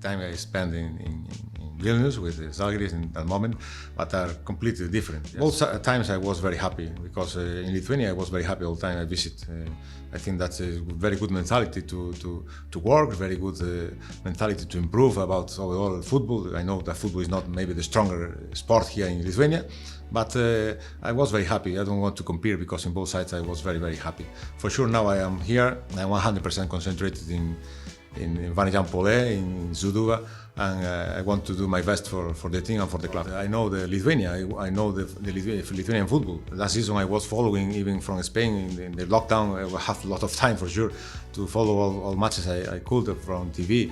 time I spent in Vilnius with Žalgiris in that moment, but are completely different. Yes. Both times I was very happy because in Lithuania I was very happy all the time I visit. I think that's a very good mentality to work, very good mentality to improve about overall football. I know that football is not maybe the stronger sport here in Lithuania, but I was very happy. I don't want to compare because in both sides I was very, very happy. For sure now I am here, I'm 100% concentrated in Marijampolė, in Sūduva, and I want to do my best for the team and for the club. I know the Lithuania, I know the Lithuanian football. Last season I was following even from Spain in the lockdown. I have a lot of time for sure to follow all matches I could from TV.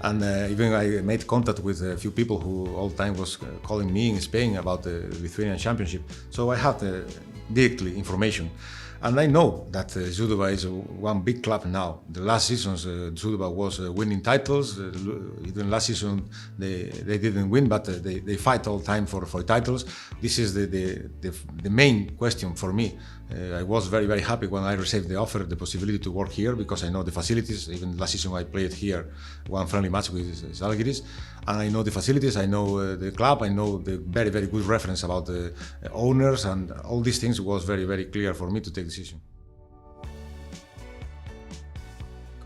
And even I made contact with a few people who all the time was calling me in Spain about the Lithuanian championship. So I had directly information. And I know that Sūduva is one big club now. The last seasons, Sūduva was winning titles. Even last season, they didn't win, but they fight all the time for titles. This is the main question for me. I was very, very happy when I received the offer, the possibility to work here, because I know the facilities. Even last season I played here one friendly match with Žalgiris, and I know the facilities, I know the club, I know the very, very good reference about the owners, and all these things was very, very clear for me to take decision.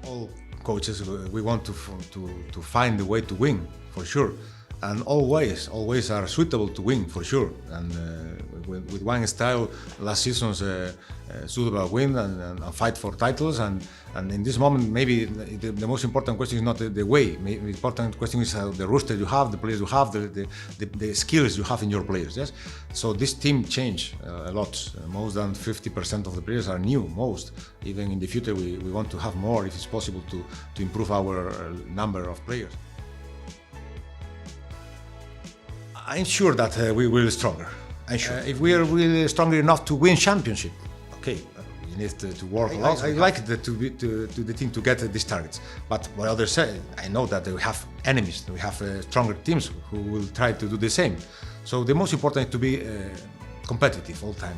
All coaches, we want to find a way to win, for sure. And always are suitable to win, for sure. And with one style, last season's Sūduva win and fight for titles. And in this moment, maybe the most important question is not the way. Maybe the important question is the roster you have, the players you have, the skills you have in your players. Yes. So this team changed a lot. More than 50% of the players are new. Most. Even in the future, we want to have more, if it's possible, to improve our number of players. I'm sure that we will be stronger. I'm sure. If we are really stronger enough to win championship, okay, we need to work a lot. I like the team to get these targets. But what others say, I know that we have enemies. We have stronger teams who will try to do the same. So the most important is to be competitive all the time.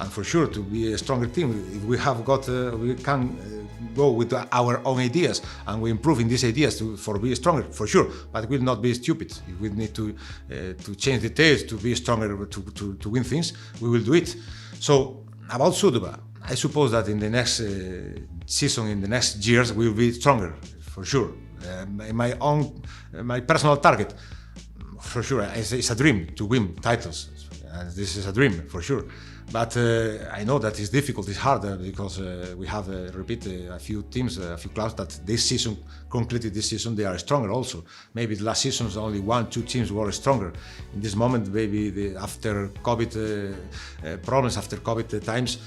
And for sure, to be a stronger team, if we have got, we can go with our own ideas, and we improve in these ideas for be stronger, for sure. But we will not be stupid. If we need to change details to be stronger, to win things, we will do it. So about Sūduva, I suppose that in the next season, in the next years, we will be stronger, for sure. My personal target, for sure, it's a dream to win titles. And this is a dream, for sure. But I know that it's difficult, it's harder, because we have, a few teams, a few clubs that this season, concretely this season, they are stronger also. Maybe the last seasons only 1-2 teams were stronger. In this moment, maybe after COVID problems, after COVID times,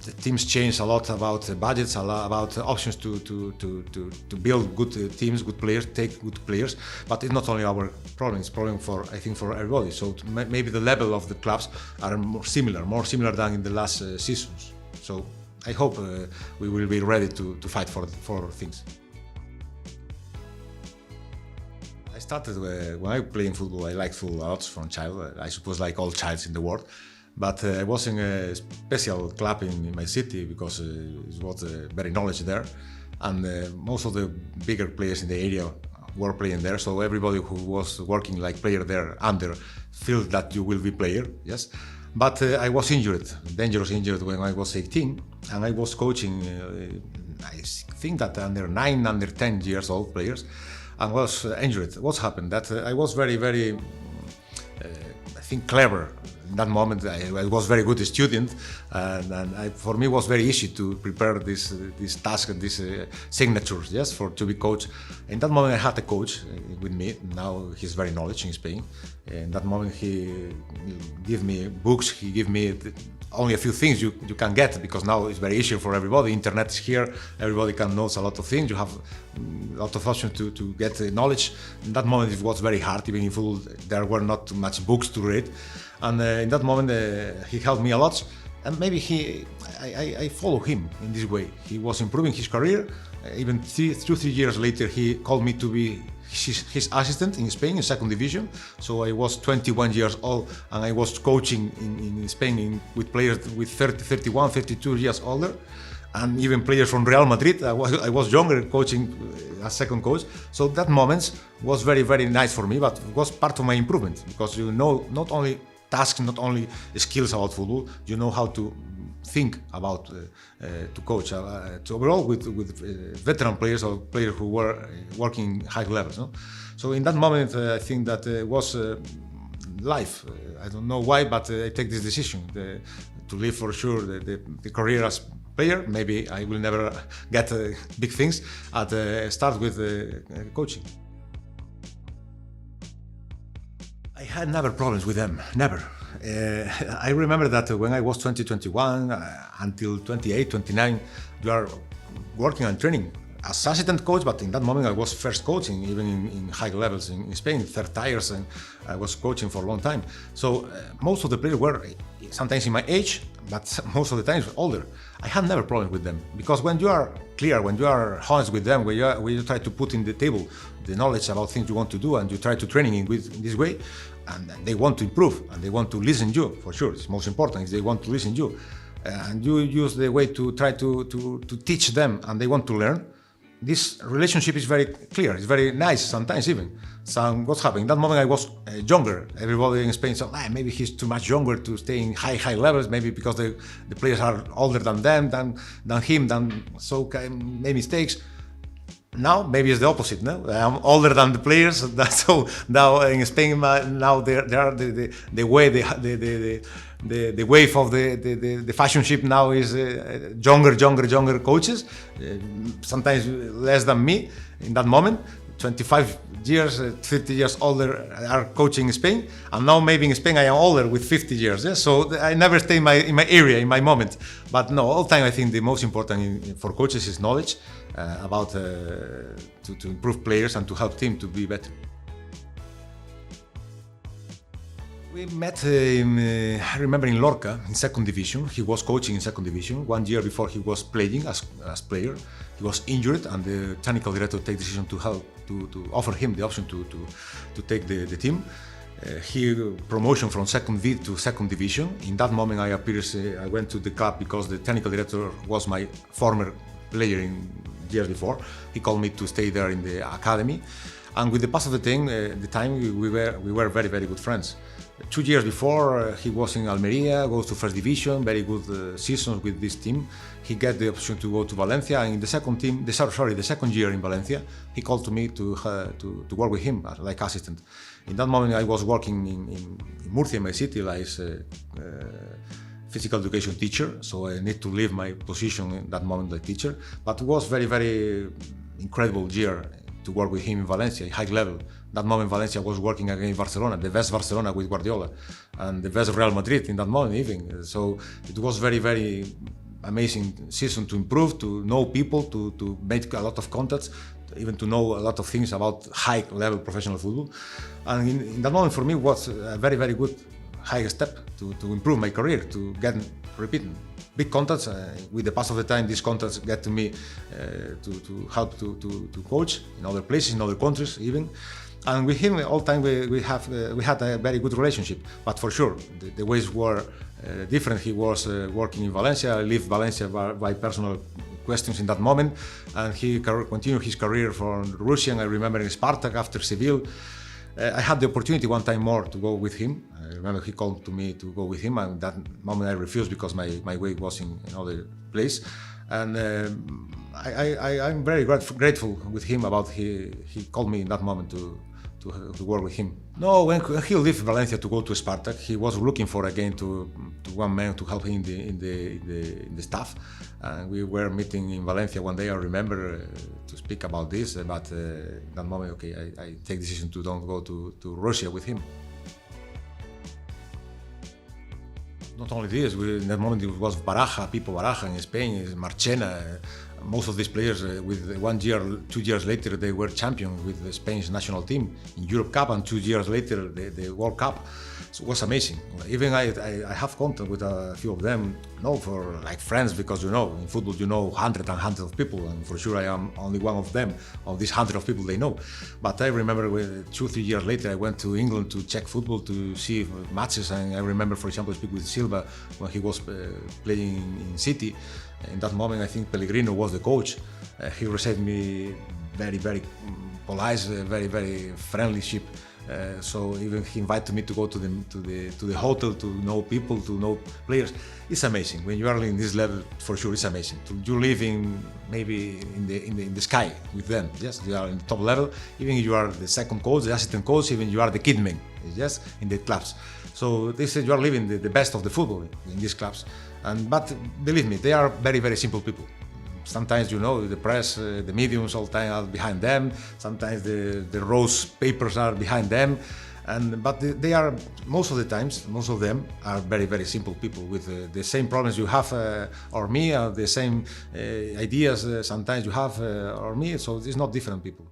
the teams change a lot about budgets, a lot about options to build good teams, good players, take good players. But it's not only our problem; it's a problem for, I think, for everybody. So maybe the level of the clubs are more similar than in the last seasons. So I hope we will be ready to fight for things. I started when I played football. I liked football a lot from childhood. I suppose like all childs in the world. But I was in a special club in my city because it was very knowledge there, and most of the bigger players in the area were playing there. So everybody who was working like player there under feels that you will be player, yes. But I was injured, dangerous injured when I was 18, and I was coaching. I think that under 9, under 10 years old players, and was injured. What happened? That I was very, very, I think, clever. In that moment, I was very good student, and for me it was very easy to prepare this task and these signatures, yes, to be coach. In that moment, I had a coach with me. Now he's very knowledgeable in Spain. In that moment, he gave me books. He gave me only a few things you can get, because now it's very easy for everybody. Internet is here. Everybody can know a lot of things. You have a lot of options to get knowledge. In that moment, it was very hard. Even if there were not too much books to read. And in that moment, he helped me a lot, and maybe I follow him in this way. He was improving his career. Even 2-3 years later, he called me to be his assistant in Spain in second division. So I was 21 years old, and I was coaching in Spain with players with 31, 32 years older. and even players from Real Madrid. I was younger coaching as second coach, so that moment was very, very nice for me, but it was part of my improvement, because you know not only tasks, not only skills about football, you know how to think about to coach to overall with veteran players or players who were working high levels. No? So in that moment, I think that was life. I don't know why, but I take this decision to live for sure the career as player. Maybe I will never get big things. Start with coaching. I had never problems with them, never. I remember that when I was 20, 21, until 28, 29, you are working and training as assistant coach, but in that moment I was first coaching, even in high levels in Spain, third tiers, and I was coaching for a long time. So most of the players were sometimes in my age, but most of the times older. I had never problems with them, because when you are clear, when you are honest with them, when you try to put in the table the knowledge about things you want to do, and you try to training in this way, and they want to improve, and they want to listen to you, for sure. It's most important is they want to listen to you, and you use the way to try to teach them, and they want to learn. This relationship is very clear, it's very nice sometimes even. So what's happening? In that moment I was younger. Everybody in Spain said, maybe he's too much younger to stay in high levels, maybe because the players are older than them, than him, so made mistakes. Now maybe it's the opposite. No, I'm older than the players. So now in Spain, now they are the way the wave of the fashion ship now is younger coaches, sometimes less than me in that moment. 25 years, 50 years older are coaching in Spain, and now maybe in Spain I am older with 50 years. Yeah? So I never stay in my area, in my moment. But no, all the time I think the most important for coaches is knowledge about to improve players and to help team to be better. We met, I remember, in Lorca, in second division. He was coaching in second division. 1 year before he was playing as player. He was injured, and the technical director take decision to help to offer him the option to take the team. He promotion from second V to second division. In that moment, I went to the club because the technical director was my former player in years before. He called me to stay there in the academy, and with the pass of the time we were very, very good friends. 2 years before, he was in Almeria, goes to first division, very good seasons with this team. He got the option to go to Valencia, and in the second year in Valencia, he called to me to work with him like assistant. In that moment, I was working in Murcia, my city, as a physical education teacher, so I need to leave my position in that moment like teacher. But it was very, very incredible year to work with him in Valencia, high level. That moment Valencia was working against Barcelona, the best Barcelona with Guardiola, and the best Real Madrid in that moment even. So it was very, very amazing season to improve, to know people, to make a lot of contacts, even to know a lot of things about high level professional football. And in that moment for me was a very, very good high step to improve my career, to get repeating big contacts. With the pass of the time, these contacts get to me to help to coach in other places, in other countries even. And with him, all time we had a very good relationship. But for sure, the ways were different. He was working in Valencia. I left Valencia by personal questions in that moment, and he continued his career from Russia. And I remember in Spartak after Seville. I had the opportunity one time more to go with him. I remember he called to me to go with him, and that moment I refused because my way was in another place. And I'm very grateful with him about he called me in that moment to work with him. No, when he left Valencia to go to Spartak, he was looking for again to one man to help him in the staff. And we were meeting in Valencia one day, I remember, to speak about this. But in that moment, okay, I take decision to don't go to Russia with him. Not only this, in that moment it was Baraja, Pipo Baraja in Spain, Marchena. Most of these players, with 1 year, 2 years later, they were champions with the Spain's national team in Europe Cup, and 2 years later, the World Cup. So it was amazing. Even I have contact with a few of them, for like friends, because in football hundreds and hundreds of people, and for sure I am only one of them, of these hundreds of people they know. But I remember 2-3 years later I went to England to check football, to see matches, and I remember, for example, speak with Silva when he was playing in City, In that moment, I think Pellegrino was the coach. He received me very, very polite, very, very friendlyship. So even he invited me to go to the hotel to know people, to know players. It's amazing when you are in this level. For sure, it's amazing. You live maybe in the sky with them. Yes, you are in the top level. Even if you are the second coach, the assistant coach, even you are the kid man. Yes, in the clubs. So this is you are living the best of the football in these clubs. But believe me, they are very, very simple people. Sometimes, the press, the mediums all the time are behind them. Sometimes the rose papers are behind them. But they are, most of them are very, very simple people with the same problems you have or me, or the same ideas sometimes you have or me. So it's not different people.